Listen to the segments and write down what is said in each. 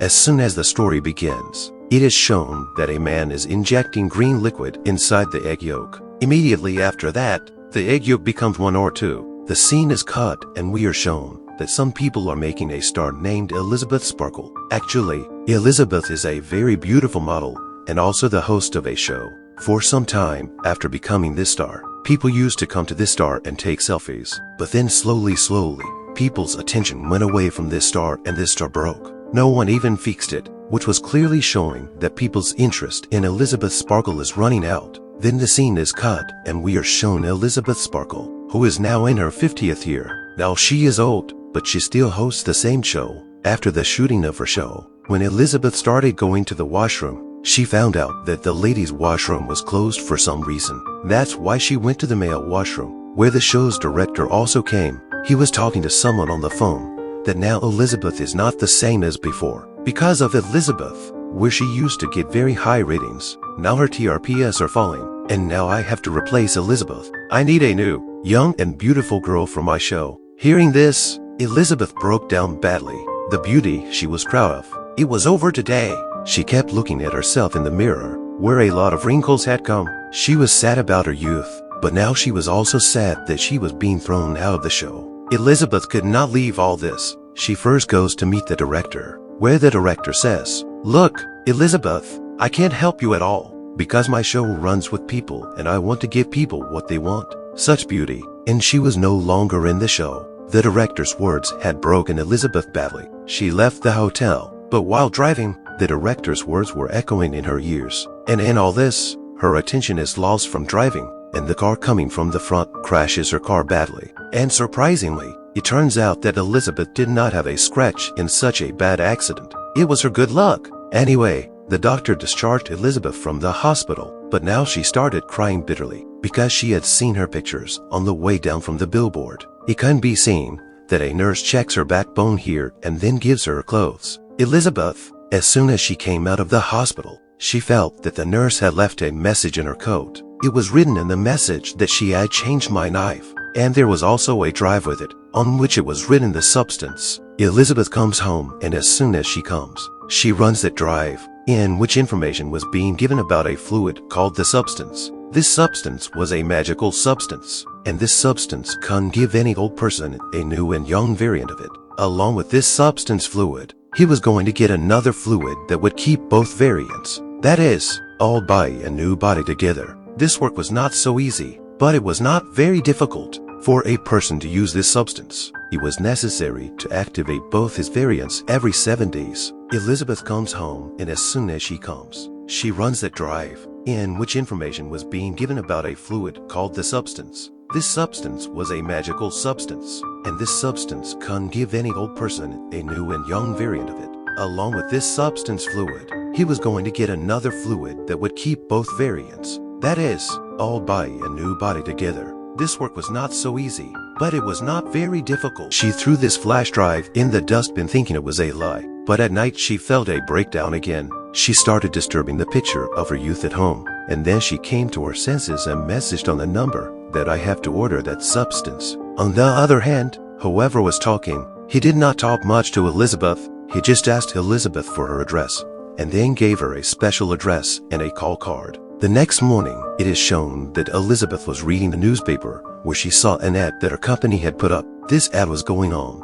As soon as the story begins, it is shown that a man is injecting green liquid inside the egg yolk. Immediately after that, the egg yolk becomes one or two. The scene is cut and we are shown that some people are making a star named Elizabeth Sparkle. Actually, Elizabeth is a very beautiful model and also the host of a show. For some time after becoming this star, people used to come to this star and take selfies. But then slowly, people's attention went away from this star and this star broke. No one even fixed it, which was clearly showing that people's interest in Elizabeth Sparkle is running out. Then the scene is cut and we are shown Elizabeth Sparkle, who is now in her 50th year. Now she is old, but she still hosts the same show. After the shooting of her show, when Elizabeth started going to the washroom, she found out that the ladies' washroom was closed for some reason. That's why she went to the male washroom, where the show's director also came. He was talking to someone on the phone, that now Elizabeth is not the same as before. Because of Elizabeth, where she used to get very high ratings, now her TRPs are falling, and now I have to replace Elizabeth. I need a new, young and beautiful girl for my show. Hearing this, Elizabeth broke down badly. The beauty she was proud of, it was over today. She kept looking at herself in the mirror, where a lot of wrinkles had come. She was sad about her youth, but now she was also sad that she was being thrown out of the show. Elizabeth could not leave all this. She first goes to meet the director, where the director says, "Look, Elizabeth, I can't help you at all, because my show runs with people and I want to give people what they want, such beauty." And she was no longer in the show. The director's words had broken Elizabeth badly. She left the hotel, but while driving, the director's words were echoing in her ears. And in all this, her attention is lost from driving, and the car coming from the front crashes her car badly. And surprisingly, it turns out that Elizabeth did not have a scratch in such a bad accident. It was her good luck. Anyway, the doctor discharged Elizabeth from the hospital, but now she started crying bitterly because she had seen her pictures on the way down from the billboard. It can be seen that a nurse checks her backbone here and then gives her clothes. Elizabeth, as soon as she came out of the hospital, she felt that the nurse had left a message in her coat. It was written in the message that she had changed my knife, and there was also a drive with it, on which it was written the substance. Elizabeth comes home, and as soon as she comes, she runs that drive, in which information was being given about a fluid called the substance. This substance was a magical substance, and this substance can give any old person a new and young variant of it. Along with this substance fluid, he was going to get another fluid that would keep both variants. That is, old body and new body together. This work was not so easy, but it was not very difficult for a person to use this substance. It was necessary to activate both his variants every 7 days. Elizabeth comes home, and as soon as she comes, she runs that drive, in which information was being given about a fluid called the substance. This substance was a magical substance, and this substance can give any old person a new and young variant of it. Along with this substance fluid, he was going to get another fluid that would keep both variants. That is, old body and new body together. This work was not so easy, but it was not very difficult. She threw this flash drive in the dustbin thinking it was a lie, but at night she felt a breakdown again. She started disturbing the picture of her youth at home, and then she came to her senses and messaged on the number that I have to order that substance. On the other hand, whoever was talking, he did not talk much to Elizabeth. He just asked Elizabeth for her address, and then gave her a special address and a call card. The next morning, it is shown that Elizabeth was reading the newspaper where she saw an ad that her company had put up. This ad was going on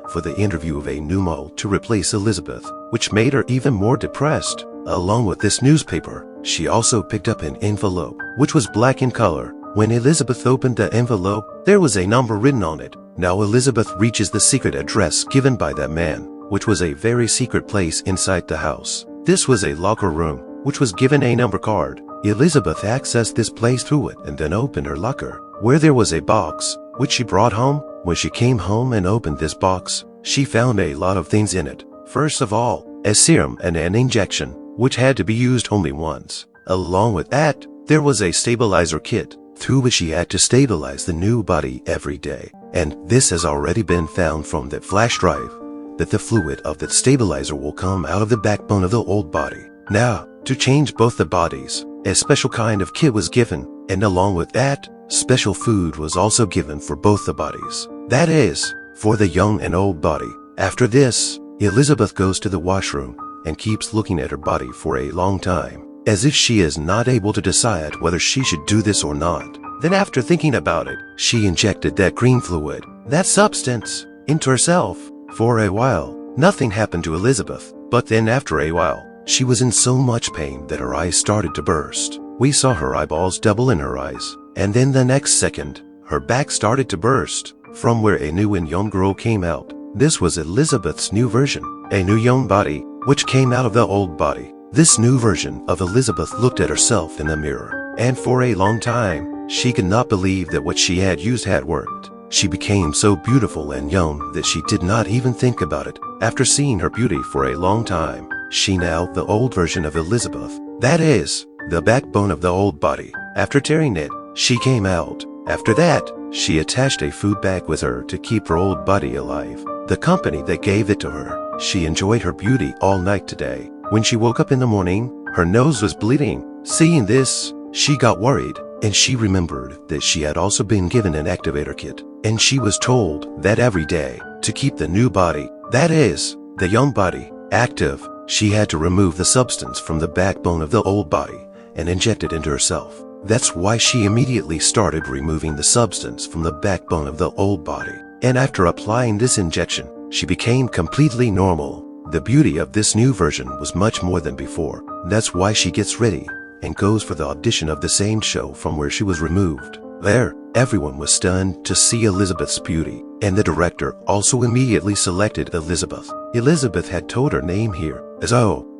for the interview of a new model to replace Elizabeth, which made her even more depressed. Along with this newspaper, she also picked up an envelope, which was black in color. When Elizabeth opened the envelope, there was a number written on it. Now Elizabeth reaches the secret address given by that man, which was a very secret place inside the house. This was a locker room, which was given a number card. Elizabeth accessed this place through it and then opened her locker, where there was a box, which she brought home. When she came home and opened this box, she found a lot of things in it. First of all, a serum and an injection, which had to be used only once. Along with that, there was a stabilizer kit, through which she had to stabilize the new body every day. And this has already been found from the flash drive, that the fluid of that stabilizer will come out of the backbone of the old body. Now, to change both the bodies, a special kind of kit was given, and along with that, special food was also given for both the bodies. That is, for the young and old body. After this, Elizabeth goes to the washroom and keeps looking at her body for a long time, as if she is not able to decide whether she should do this or not. Then after thinking about it, she injected that green fluid, that substance, into herself. For a while, nothing happened to Elizabeth, but then after a while, she was in so much pain that her eyes started to burst. We saw her eyeballs double in her eyes, and then the next second, her back started to burst, from where a new and young girl came out. This was Elizabeth's new version, a new young body, which came out of the old body. This new version of Elizabeth looked at herself in the mirror, and for a long time, she could not believe that what she had used had worked. She became so beautiful and young that she did not even think about it. After seeing her beauty for a long time, she now the old version of Elizabeth. That is, the backbone of the old body. After tearing it, she came out. After that, she attached a food bag with her to keep her old body alive. The company that gave it to her. She enjoyed her beauty all night today. When she woke up in the morning, her nose was bleeding. Seeing this, she got worried, and she remembered that she had also been given an activator kit, and she was told that every day, to keep the new body, that is, the young body, active, she had to remove the substance from the backbone of the old body and inject it into herself. That's why she immediately started removing the substance from the backbone of the old body. And after applying this injection, she became completely normal. The beauty of this new version was much more than before. That's why she gets ready and goes for the audition of the same show from where she was removed. There, everyone was stunned to see Elizabeth's beauty, and the director also immediately selected Elizabeth. Elizabeth had told her name here, as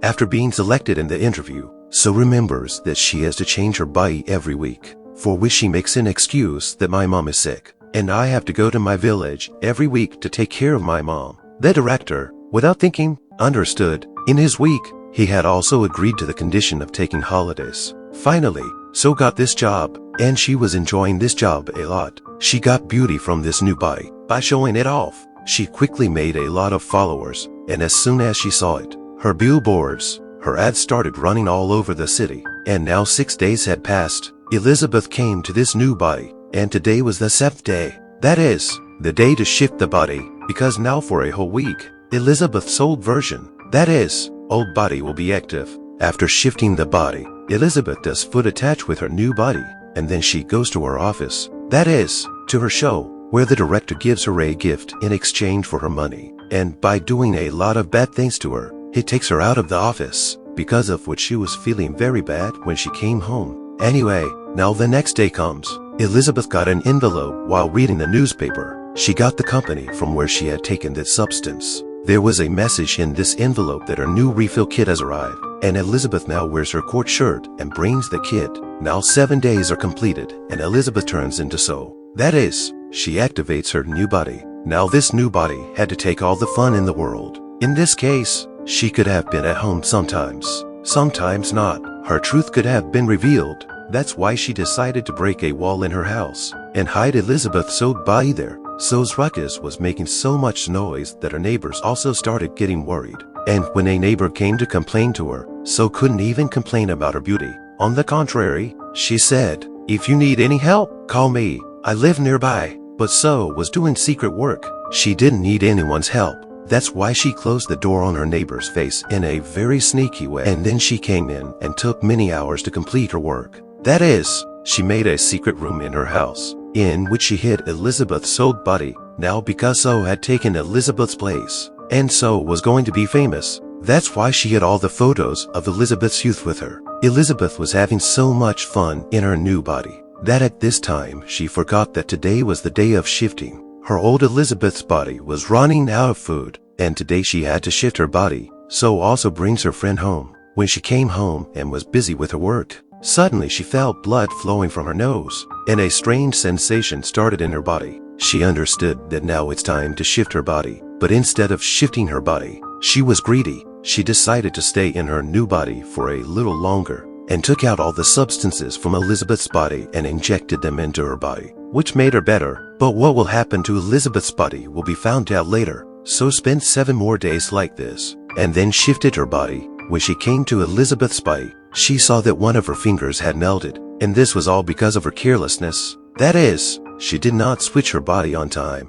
after being selected in the interview, so remembers that she has to change her body every week, for which she makes an excuse that my mom is sick, and I have to go to my village every week to take care of my mom. The director, without thinking, understood. In his week, he had also agreed to the condition of taking holidays. Finally, so got this job, and she was enjoying this job a lot. She got beauty from this new body. By showing it off, she quickly made a lot of followers, and as soon as she saw it, her billboards, her ads started running all over the city. And now 6 days had passed. Elizabeth came to this new body, and today was the 7th day. That is, the day to shift the body, because now for a whole week, Elizabeth's old version, that is, old body will be active. After shifting the body, Elizabeth does foot attach with her new body, and then she goes to her office, that is, to her show, where the director gives her a gift in exchange for her money. And by doing a lot of bad things to her, he takes her out of the office, because of which she was feeling very bad when she came home. Anyway, now the next day comes. Elizabeth got an envelope while reading the newspaper. She got the company from where she had taken this substance. There was a message in this envelope that her new refill kit has arrived, and Elizabeth now wears her court shirt and brings the kit. Now 7 days are completed, and Elizabeth turns into so. That is, she activates her new body. Now this new body had to take all the fun in the world. In this case, she could have been at home sometimes, sometimes not. Her truth could have been revealed. That's why she decided to break a wall in her house and hide Elizabeth's old body there. So's ruckus was making so much noise that her neighbors also started getting worried. And when a neighbor came to complain to her, So couldn't even complain about her beauty. On the contrary, she said, "If you need any help, call me. I live nearby." But So was doing secret work. She didn't need anyone's help. That's why she closed the door on her neighbor's face in a very sneaky way. And then she came in and took many hours to complete her work. That is, she made a secret room in her house, in which she hid Elizabeth's old body. Now because So had taken Elizabeth's place, and So was going to be famous, that's why she had all the photos of Elizabeth's youth with her. Elizabeth was having so much fun in her new body, that at this time she forgot that today was the day of shifting. Her old Elizabeth's body was running out of food, and today she had to shift her body. So also brings her friend home. When she came home and was busy with her work, suddenly she felt blood flowing from her nose, and a strange sensation started in her body. She understood that now it's time to shift her body, but instead of shifting her body, she was greedy. She decided to stay in her new body for a little longer, and took out all the substances from Elizabeth's body and injected them into her body, which made her better. But what will happen to Elizabeth's body will be found out later. So spent 7 more days like this, and then shifted her body. When she came to Elizabeth's body, she saw that one of her fingers had melted, and this was all because of her carelessness. That is, she did not switch her body on time.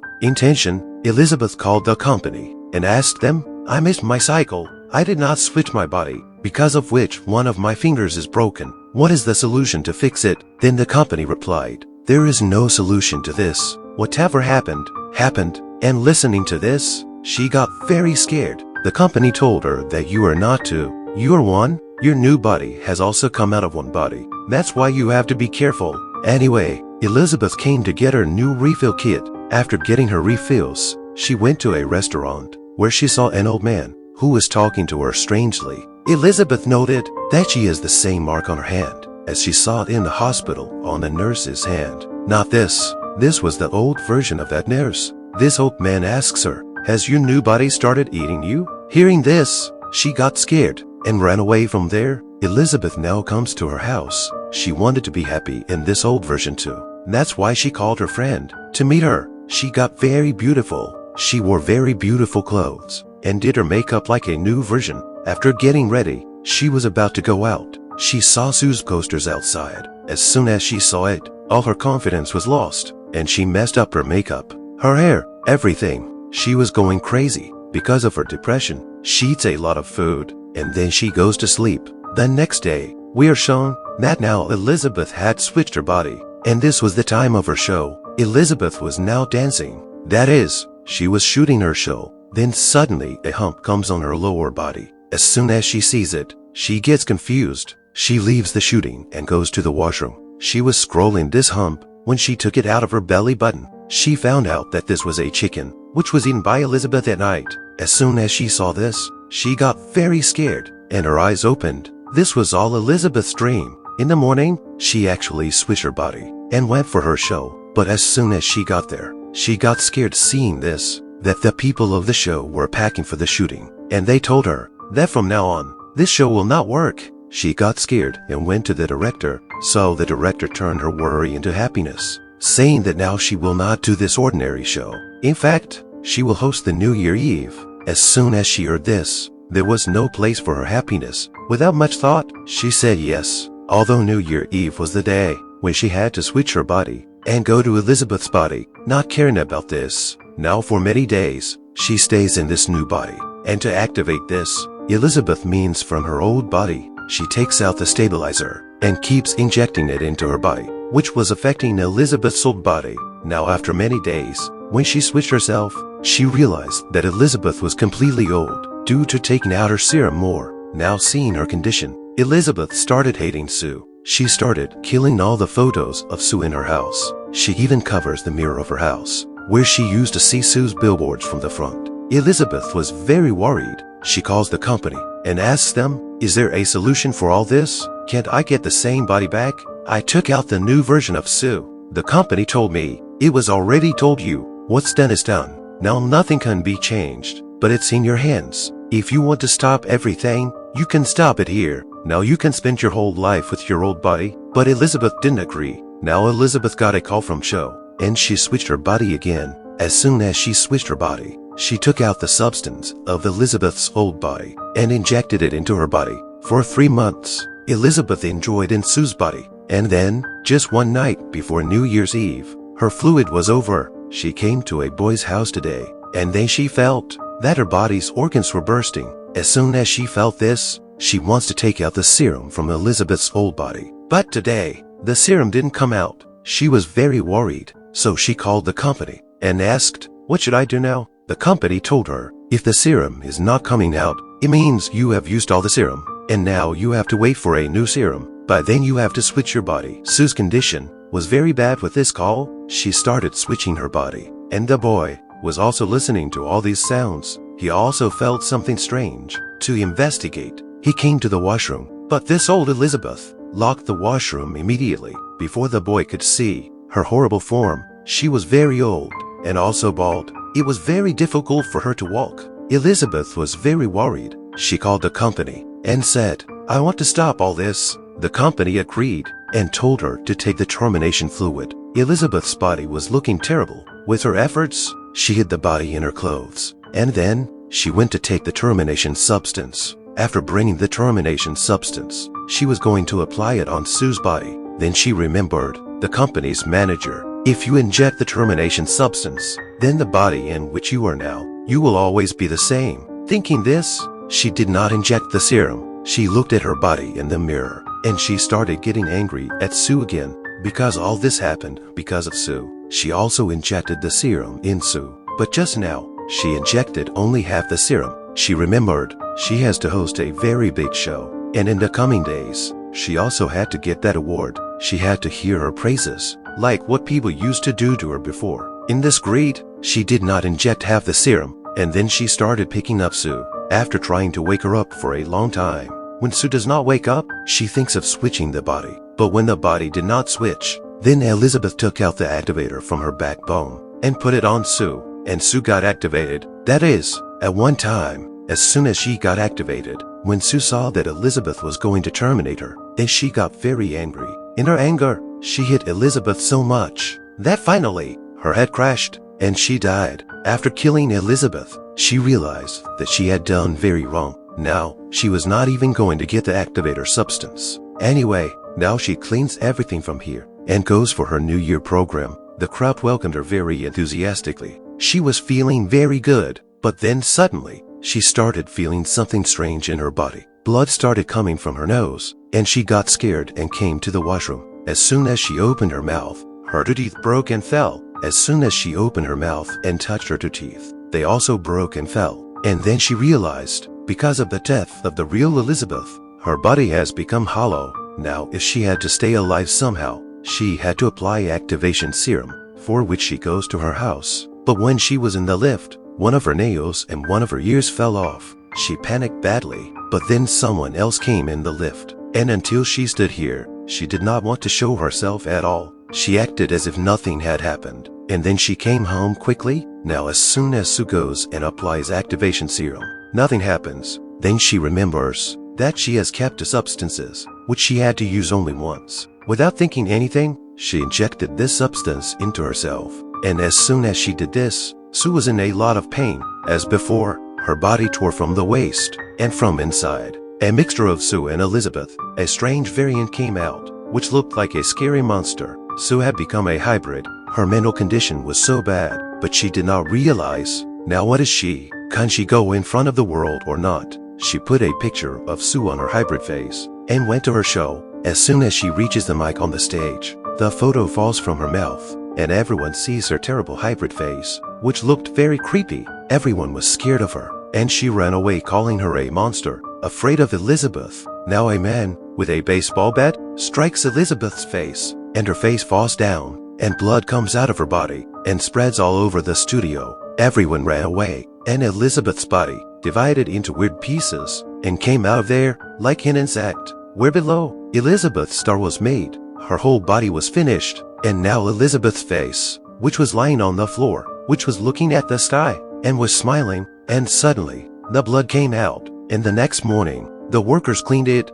Elizabeth called the company and asked them I missed my cycle. I did not switch my body, because of which one of my fingers is broken. What is the solution to fix it? Then the company replied, there is no solution to this. Whatever happened, happened. And listening to this, she got very scared. The company told her that you are not two, you are one. Your new body has also come out of one body. That's why you have to be careful. Anyway, Elizabeth came to get her new refill kit. After getting her refills, she went to a restaurant where she saw an old man who was talking to her strangely. Elizabeth noted that she has the same mark on her hand as she saw it in the hospital on the nurse's hand. Not this. This was the old version of that nurse. This old man asks her, has your new body started eating you? Hearing this, she got scared and ran away from there. Elizabeth now comes to her house. She wanted to be happy in this old version too. That's why she called her friend to meet her. She got very beautiful. She wore very beautiful clothes and did her makeup like a new version. After getting ready, she was about to go out. She saw Sue's posters outside. As soon as she saw it, all her confidence was lost and she messed up her makeup, her hair, everything. She was going crazy because of her depression. She eats a lot of food and then she goes to sleep. The next day, we are shown that now Elizabeth had switched her body, and this was the time of her show. Elizabeth was now dancing. That is, she was shooting her show. Then suddenly a hump comes on her lower body. As soon as she sees it, she gets confused. She leaves the shooting and goes to the washroom. She was scrolling this hump when she took it out of her belly button. She found out that this was a chicken, which was eaten by Elizabeth at night. As soon as she saw this, she got very scared and her eyes opened. This was all Elizabeth's dream. In the morning, she actually switched her body and went for her show. But as soon as she got there, she got scared seeing this, that the people of the show were packing for the shooting. And they told her that from now on, this show will not work. She got scared and went to the director. So the director turned her worry into happiness, saying that now she will not do this ordinary show. In fact, she will host the New Year Eve. As soon as she heard this, there was no place for her happiness. Without much thought, she said yes. Although New Year Eve was the day when she had to switch her body and go to Elizabeth's body, not caring about this. Now for many days, she stays in this new body. And to activate this, Elizabeth means from her old body, she takes out the stabilizer and keeps injecting it into her body, which was affecting Elizabeth's old body. Now after many days, when she switched herself, she realized that Elizabeth was completely old due to taking out her serum more. Now seeing her condition, Elizabeth started hating Sue. She started killing all the photos of Sue in her house. She even covers the mirror of her house, where she used to see Sue's billboards from the front. Elizabeth was very worried. She calls the company and asks them, is there a solution for all this? Can't I get the same body back? I took out the new version of Sue. The company told me, it was already told you. What's done is done. Now nothing can be changed, but it's in your hands. If you want to stop everything, you can stop it here. Now you can spend your whole life with your old body. But Elizabeth didn't agree. Now Elizabeth got a call from Joe, and she switched her body again. As soon as she switched her body, she took out the substance of Elizabeth's old body and injected it into her body. For 3 months, Elizabeth enjoyed in Sue's body. And then, just one night before New Year's Eve, her fluid was over. She came to a boy's house today, and then she felt that her body's organs were bursting. As soon as she felt this, she wants to take out the serum from Elizabeth's old body. But today, the serum didn't come out. She was very worried, so she called the company and asked, what should I do now? The company told her, if the serum is not coming out, it means you have used all the serum, and now you have to wait for a new serum. By then you have to switch your body. Sue's condition was very bad with this call. She started switching her body, and the boy was also listening to all these sounds. He also felt something strange. To investigate, he came to the washroom, but this old Elizabeth locked the washroom immediately before the boy could see her horrible form. She was very old and also bald. It was very difficult for her to walk. Elizabeth was very worried. She called the company and said, I want to stop all this. The company agreed and told her to take the termination fluid. Elizabeth's body was looking terrible. With her efforts, she hid the body in her clothes, and then she went to take the termination substance. After bringing the termination substance, she was going to apply it on Sue's body. Then she remembered the company's manager. If you inject the termination substance, then the body in which you are now, you will always be the same. Thinking this, she did not inject the serum. She looked at her body in the mirror, and she started getting angry at Sue again, because all this happened because of Sue. She also injected the serum in Sue, but just now, she injected only half the serum. She remembered she has to host a very big show, and in the coming days, she also had to get that award. She had to hear her praises, like what people used to do to her before. In this greed, she did not inject half the serum, and then she started picking up Sue, after trying to wake her up for a long time. When Sue does not wake up, she thinks of switching the body, but when the body did not switch, then Elizabeth took out the activator from her backbone and put it on Sue, and Sue got activated. That is, at one time, as soon as she got activated, when Sue saw that Elizabeth was going to terminate her, then she got very angry. In her anger, she hit Elizabeth so much that finally, her head crashed, and she died. After killing Elizabeth, she realized that she had done very wrong. Now, she was not even going to get the activator substance. Anyway, now she cleans everything from here and goes for her New Year program. The crowd welcomed her very enthusiastically. She was feeling very good, but then suddenly, she started feeling something strange in her body. Blood started coming from her nose, and she got scared and came to the washroom. As soon as she opened her mouth, her two teeth broke and fell. As soon as she opened her mouth and touched her two teeth, they also broke and fell. And then she realized, because of the death of the real Elizabeth, her body has become hollow. Now, if she had to stay alive somehow, she had to apply activation serum, for which she goes to her house. But when she was in the lift, one of her nails and one of her ears fell off. She panicked badly, but then someone else came in the lift. And until she stood here, she did not want to show herself at all. She acted as if nothing had happened, and then she came home quickly. Now as soon as Sue goes and applies activation serum, nothing happens. Then she remembers that she has kept the substances, which she had to use only once. Without thinking anything, she injected this substance into herself. And as soon as she did this, Sue was in a lot of pain. As before, her body tore from the waist and from inside. A mixture of Sue and Elizabeth, a strange variant came out, which looked like a scary monster. Sue had become a hybrid. Her mental condition was so bad, but she did not realize. Now what is she? Can she go in front of the world or not? She put a picture of Sue on her hybrid face and went to her show. As soon as she reaches the mic on the stage, the photo falls from her mouth, and everyone sees her terrible hybrid face, which looked very creepy. Everyone was scared of her, and she ran away calling her a monster, afraid of Elizabeth. Now a man, with a baseball bat, strikes Elizabeth's face, and her face falls down, and blood comes out of her body, and spreads all over the studio. Everyone ran away, and Elizabeth's body divided into weird pieces, and came out of there, like an insect. Where below, Elizabeth's star was made, her whole body was finished, and now Elizabeth's face, which was lying on the floor, which was looking at the sky, and was smiling, and suddenly, the blood came out, and the next morning, the workers cleaned it,